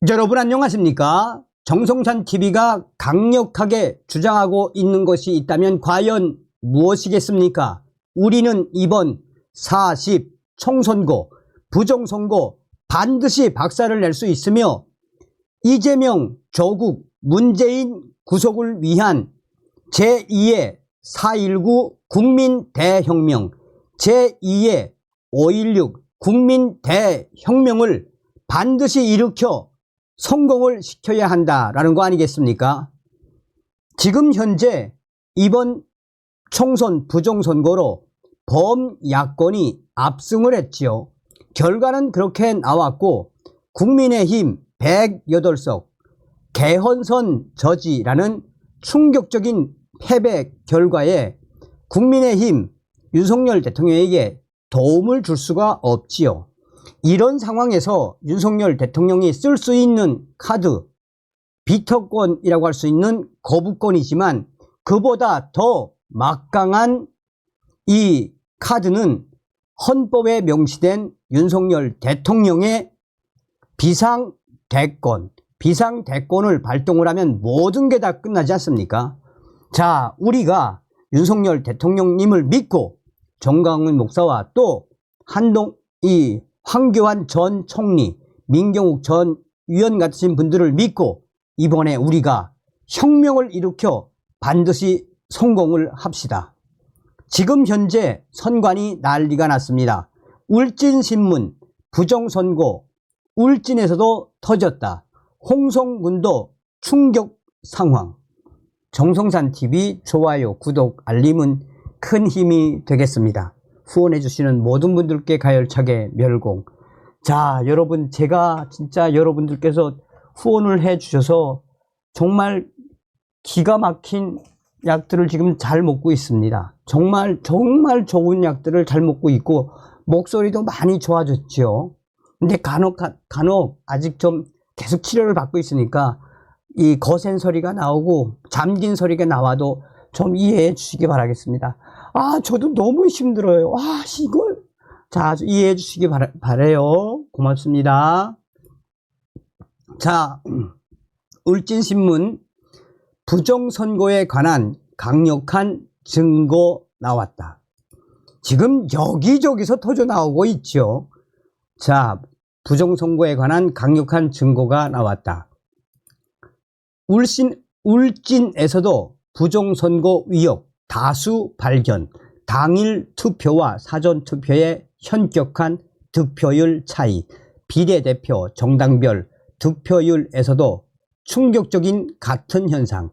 여러분 안녕하십니까? 정성찬TV가 강력하게 주장하고 있는 것이 있다면 과연 무엇이겠습니까? 우리는 이번 40 총선고, 부정선거 반드시 박살을 낼 수 있으며 이재명, 조국, 문재인 구속을 위한 제2의 4.19 국민대혁명, 제2의 5.16 국민대혁명을 반드시 일으켜 성공을 시켜야 한다라는 거 아니겠습니까? 지금 현재 이번 총선 부정선거로 범야권이 압승을 했지요. 결과는 그렇게 나왔고 국민의힘 108석, 개헌선 저지라는 충격적인 패배 결과에 국민의힘 윤석열 대통령에게 도움을 줄 수가 없지요. 이런 상황에서 윤석열 대통령이 쓸 수 있는 카드, 비토권이라고 할 수 있는 거부권이지만 그보다 더 막강한 이 카드는 헌법에 명시된 윤석열 대통령의 비상대권, 비상대권을 발동을 하면 모든 게 다 끝나지 않습니까? 자, 우리가 윤석열 대통령님을 믿고 정강훈 목사와 또 황교안 전 총리, 민경욱 전 위원 같으신 분들을 믿고 이번에 우리가 혁명을 일으켜 반드시 성공을 합시다. 지금 현재 선관위 난리가 났습니다. 울진신문 부정선거, 울진에서도 터졌다. 홍성군도 충격 상황. 정성찬TV 좋아요, 구독, 알림은 큰 힘이 되겠습니다. 후원해 주시는 모든 분들께 가열차게 멸공. 자, 여러분, 제가 진짜 여러분들께서 후원을 해 주셔서 정말 기가 막힌 약들을 지금 잘 먹고 있습니다. 정말 좋은 약들을 잘 먹고 있고 목소리도 많이 좋아졌죠. 근데 간혹 아직 좀 계속 치료를 받고 있으니까 이 거센 소리가 나오고 잠긴 소리가 나와도 좀 이해해 주시기 바라겠습니다. 아, 저도 너무 힘들어요. 와, 이걸. 자, 이해해 주시기 바래요. 고맙습니다. 자, 울진신문 부정선거에 관한 강력한 증거 나왔다. 지금 여기저기서 터져 나오고 있죠. 자, 부정선거에 관한 강력한 증거가 나왔다. 울진에서도 부정선거 의혹 다수 발견, 당일 투표와 사전 투표의 현격한 득표율 차이, 비례대표 정당별 득표율에서도 충격적인 같은 현상,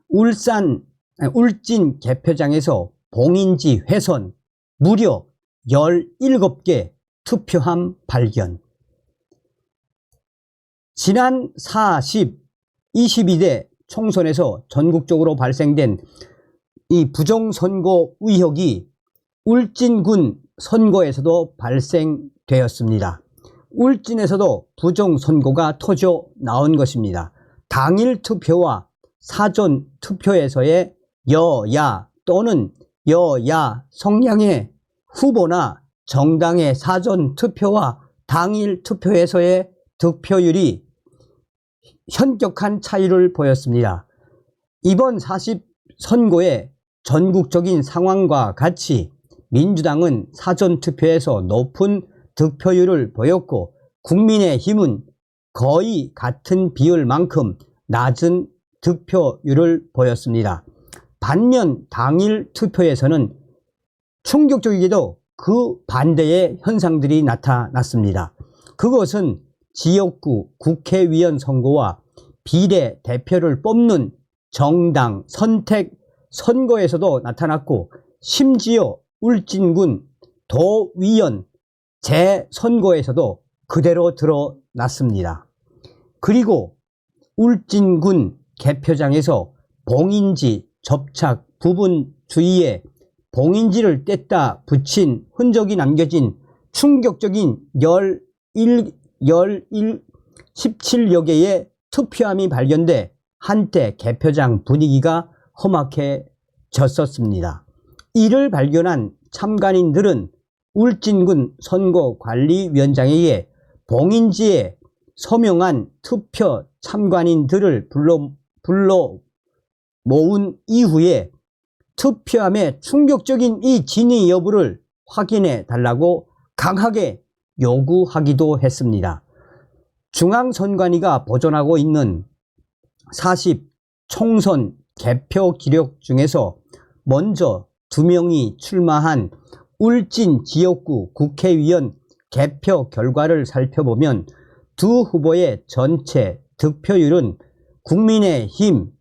울진 개표장에서 봉인지 훼손, 무려 17개 투표함 발견. 지난 40, 22대 총선에서 전국적으로 발생된 이 부정선거 의혹이 울진군 선거에서도 발생되었습니다. 울진에서도 부정선거가 터져 나온 것입니다. 당일 투표와 사전 투표에서의 여야 또는 여야 성향의 후보나 정당의 사전 투표와 당일 투표에서의 득표율이 현격한 차이를 보였습니다. 이번 40 선거의 전국적인 상황과 같이 민주당은 사전투표에서 높은 득표율을 보였고 국민의힘은 거의 같은 비율만큼 낮은 득표율을 보였습니다. 반면 당일 투표에서는 충격적이게도 그 반대의 현상들이 나타났습니다. 그것은 지역구 국회의원 선거와 비례대표를 뽑는 정당 선택 선거에서도 나타났고 심지어 울진군 도의원 재선거에서도 그대로 드러났습니다. 그리고 울진군 개표장에서 봉인지 접착 부분 주위에 봉인지를 뗐다 붙인 흔적이 남겨진 충격적인 17여 개의 투표함이 발견돼 한때 개표장 분위기가 험악해졌었습니다. 이를 발견한 참관인들은 울진군 선거관리위원장에게 봉인지에 서명한 투표 참관인들을 불러 모은 이후에 투표함의 충격적인 이 진위 여부를 확인해 달라고 강하게 요구하기도 했습니다. 중앙선관위가 보존하고 있는 40 총선 개표 기록 중에서 먼저 2명이 출마한 울진 지역구 국회의원 개표 결과를 살펴보면 두 후보의 전체 득표율은 국민의힘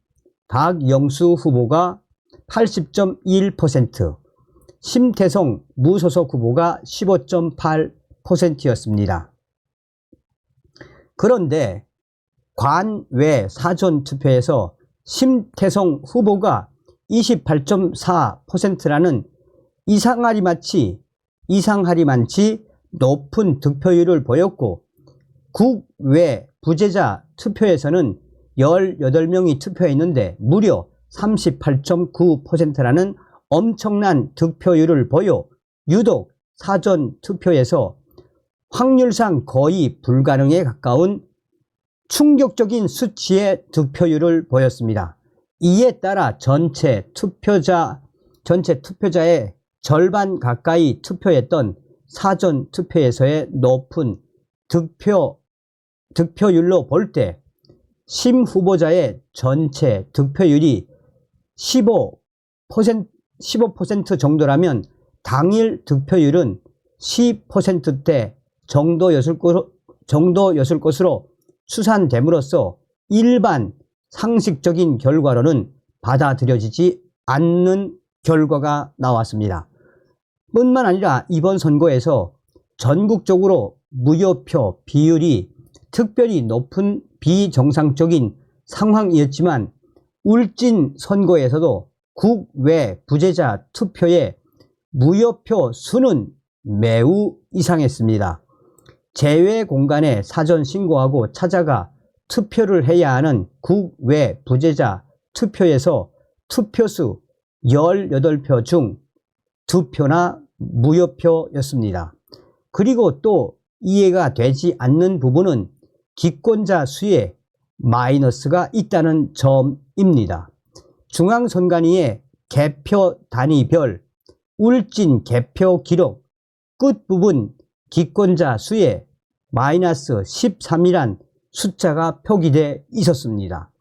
박영수 후보가 80.1%, 심태성 무소속 후보가 15.8%였습니다. 그런데 관외 사전투표에서 심태성 후보가 28.4%라는 이상하리만치 높은 득표율을 보였고, 국외 부재자 투표에서는 18명이 투표했는데 무려 38.9%라는 엄청난 득표율을 보여 유독 사전투표에서 확률상 거의 불가능에 가까운 충격적인 수치의 득표율을 보였습니다. 이에 따라 전체 투표자의 절반 가까이 투표했던 사전투표에서의 높은 득표율로 볼 때 심 후보자의 전체 득표율이 15% 정도라면 당일 득표율은 10%대 정도였을 것으로 추산됨으로써 일반 상식적인 결과로는 받아들여지지 않는 결과가 나왔습니다. 뿐만 아니라 이번 선거에서 전국적으로 무효표 비율이 특별히 높은 비정상적인 상황이었지만 울진 선거에서도 국외 부재자 투표의 무효표 수는 매우 이상했습니다. 제외 공간에 사전 신고하고 찾아가 투표를 해야 하는 국외 부재자 투표에서 투표수 18표 중 2표나 무효표였습니다. 그리고 또 이해가 되지 않는 부분은 기권자 수에 마이너스가 있다는 점입니다. 중앙선관위의 개표 단위별 울진 개표 기록 끝부분 기권자 수에 마이너스 13이란 숫자가 표기되어 있었습니다.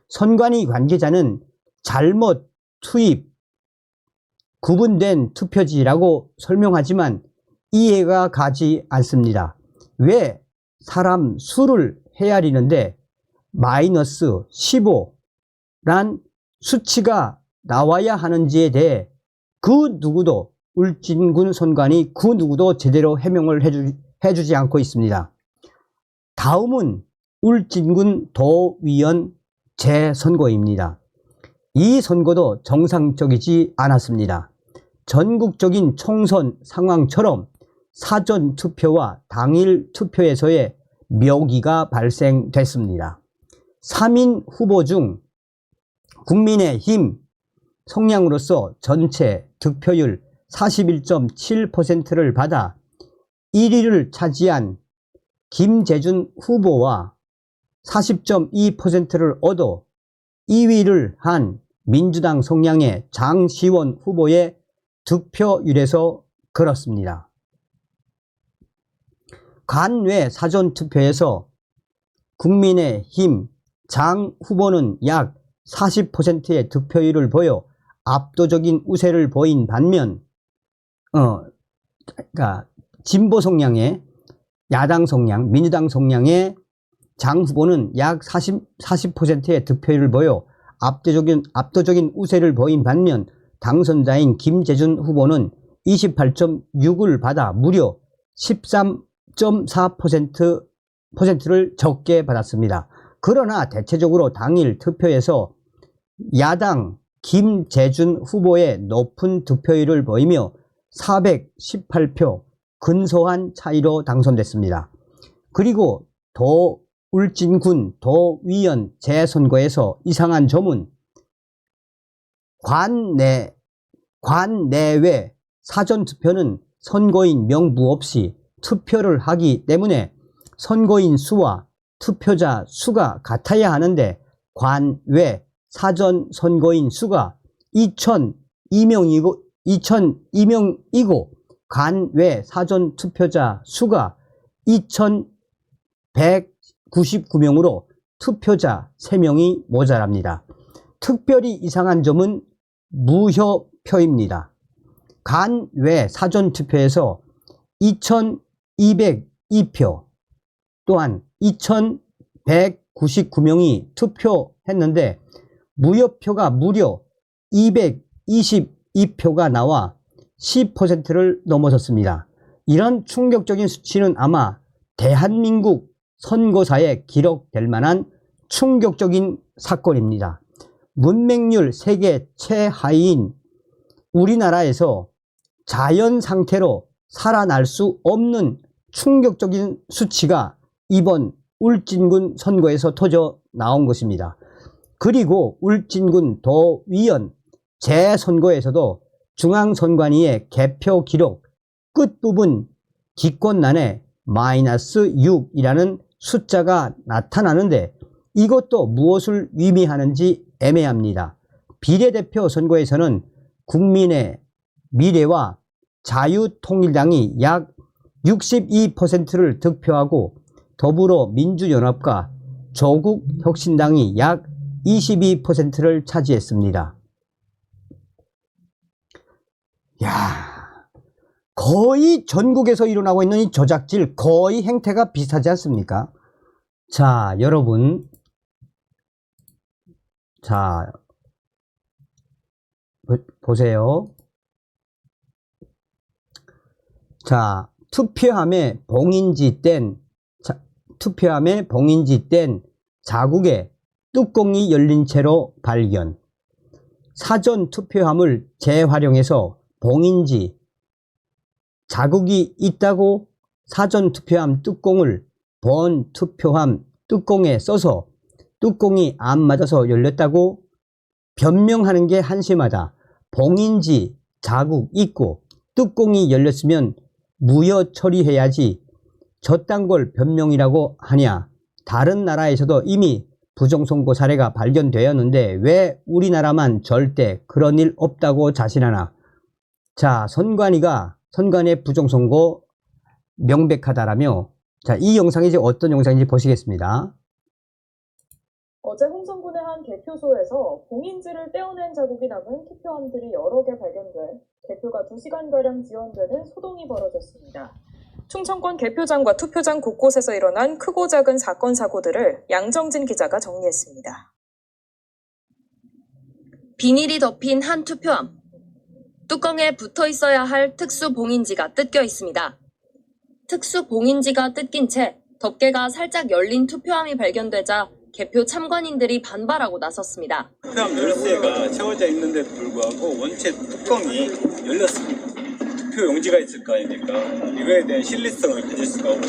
선관위 관계자는 잘못 투입, 구분된 투표지라고 설명하지만 이해가 가지 않습니다. 왜 사람 수를 헤아리는데 마이너스 15란 수치가 나와야 하는지에 대해 그 누구도 울진군 선관위 그 누구도 제대로 해명을 해주지 않고 있습니다. 다음은 울진군 도의원 재선거입니다. 이 선거도 정상적이지 않았습니다. 전국적인 총선 상황처럼 사전투표와 당일 투표에서의 묘기가 발생됐습니다. 3인 후보 중 국민의힘 성향으로서 전체 득표율 41.7%를 받아 1위를 차지한 김재준 후보와 40.2%를 얻어 2위를 한 민주당 성향의 장시원 후보의 득표율에서 그렇습니다. 관외 사전투표에서 국민의힘 장 후보는 약 40%의 득표율을 보여 압도적인 우세를 보인 반면 그러니까 진보 성향의 야당 성향, 민주당 성향의 장 후보는 약 40%의 득표율을 보여 압도적인 우세를 보인 반면 당선자인 김재준 후보는 28.6을 받아 무려 13.4%를 적게 받았습니다. 그러나 대체적으로 당일 투표에서 야당 김재준 후보의 높은 득표율을 보이며 418표 근소한 차이로 당선됐습니다. 그리고 울진군 도의원 재선거에서 이상한 점은 관내외 사전투표는 선거인 명부 없이 투표를 하기 때문에 선거인 수와 투표자 수가 같아야 하는데 관외 사전 선거인 수가 2,002명이고 관외 사전 투표자 수가 2,199명으로 투표자 3명이 모자랍니다. 특별히 이상한 점은 무효표입니다. 관외 사전 투표에서 2,202표 또한 2,199명이 투표했는데 무효표가 무려 222표가 나와 10%를 넘어섰습니다. 이런 충격적인 수치는 아마 대한민국 선거사에 기록될 만한 충격적인 사건입니다. 문맹률 세계 최하위인 우리나라에서 자연 상태로 살아날 수 없는 충격적인 수치가 이번 울진군 선거에서 터져 나온 것입니다. 그리고 울진군 도의원 재선거에서도 중앙선관위의 개표 기록 끝부분 기권란에 -6이라는 숫자가 나타나는데 이것도 무엇을 의미하는지 애매합니다. 비례대표 선거에서는 국민의 미래와 자유통일당이 약 62%를 득표하고 더불어민주연합과 조국혁신당이 약 22%를 차지했습니다. 야, 거의 전국에서 일어나고 있는 이 조작질 거의 행태가 비슷하지 않습니까? 자, 여러분, 자 보세요. 자, 투표함에 봉인지 뗀 자국에 뚜껑이 열린 채로 발견. 사전 투표함을 재활용해서 봉인지 자국이 있다고 사전 투표함 뚜껑을 본 투표함 뚜껑에 써서 뚜껑이 안 맞아서 열렸다고 변명하는 게 한심하다. 봉인지 자국 있고 뚜껑이 열렸으면 무효 처리해야지 저딴 걸 변명이라고 하냐. 다른 나라에서도 이미 부정선거 사례가 발견되었는데 왜 우리나라만 절대 그런 일 없다고 자신하나. 자, 선관위의 부정선거 명백하다라며, 자, 이 영상이 이제 어떤 영상인지 보시겠습니다. 어제 홍성군의 한 개표소에서 봉인지를 떼어낸 자국이 남은 투표함들이 여러 개 발견돼 개표가 2시간가량 지연되는 소동이 벌어졌습니다. 충청권 개표장과 투표장 곳곳에서 일어난 크고 작은 사건 사고들을 양정진 기자가 정리했습니다. 비닐이 덮인 한 투표함. 뚜껑에 붙어 있어야 할 특수 봉인지가 뜯겨 있습니다. 특수 봉인지가 뜯긴 채 덮개가 살짝 열린 투표함이 발견되자 개표 참관인들이 반발하고 나섰습니다. 투표함 열쇠가 채워져 있는데도 불구하고 원체 뚜껑이 열렸습니다. 투표 용지가 있을 거 아닙니까? 이거에 대한 신뢰성을 가질 수가 없다.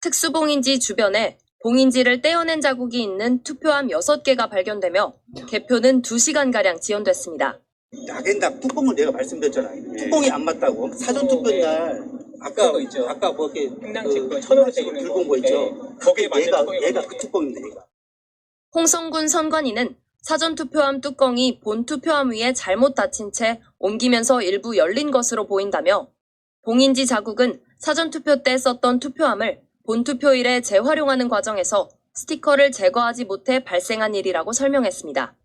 특수 봉인지 주변에 봉인지를 떼어낸 자국이 있는 투표함 6개가 발견되며 개표는 2시간가량 지연됐습니다. 낙엔답 뚜껑을 내가 말씀드렸잖아요. 뚜껑이 안 맞다고. 사전 투표 날 아까 있죠. 아까 뭐 이렇게 평양식 천원씩 들고 온 거 있죠. 거기에 맞는 얘가 그 뚜껑입니다. 얘가. 홍성군 선관위는 사전 투표함 뚜껑이 본 투표함 위에 잘못 닫힌 채 옮기면서 일부 열린 것으로 보인다며 봉인지 자국은 사전 투표 때 썼던 투표함을 본 투표일에 재활용하는 과정에서 스티커를 제거하지 못해 발생한 일이라고 설명했습니다.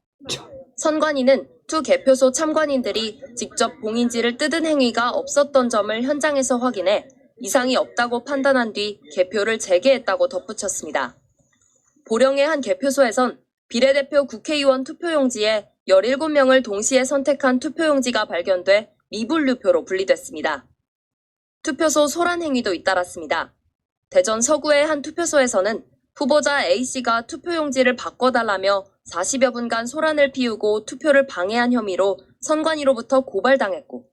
선관위는 투 개표소 참관인들이 직접 봉인지를 뜯은 행위가 없었던 점을 현장에서 확인해 이상이 없다고 판단한 뒤 개표를 재개했다고 덧붙였습니다. 보령의 한 개표소에선 비례대표 국회의원 투표용지에 17명을 동시에 선택한 투표용지가 발견돼 미분류표로 분리됐습니다. 투표소 소란 행위도 잇따랐습니다. 대전 서구의 한 투표소에서는 후보자 A씨가 투표용지를 바꿔달라며 40여 분간 소란을 피우고 투표를 방해한 혐의로 선관위로부터 고발당했고,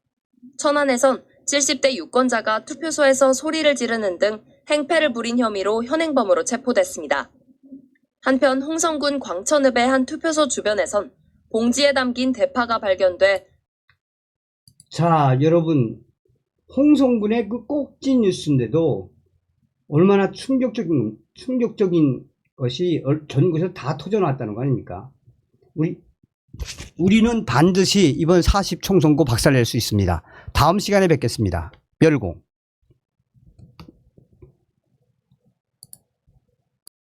천안에선 70대 유권자가 투표소에서 소리를 지르는 등 행패를 부린 혐의로 현행범으로 체포됐습니다. 한편 홍성군 광천읍의 한 투표소 주변에선 봉지에 담긴 대파가 발견돼. 자, 여러분, 홍성군의 그 꼭지 뉴스인데도 얼마나 충격적인 것이 전국에서 다 터져나왔다는 거 아닙니까? 우리는 반드시 이번 40총 선거 박살낼 수 있습니다. 다음 시간에 뵙겠습니다. 멸공.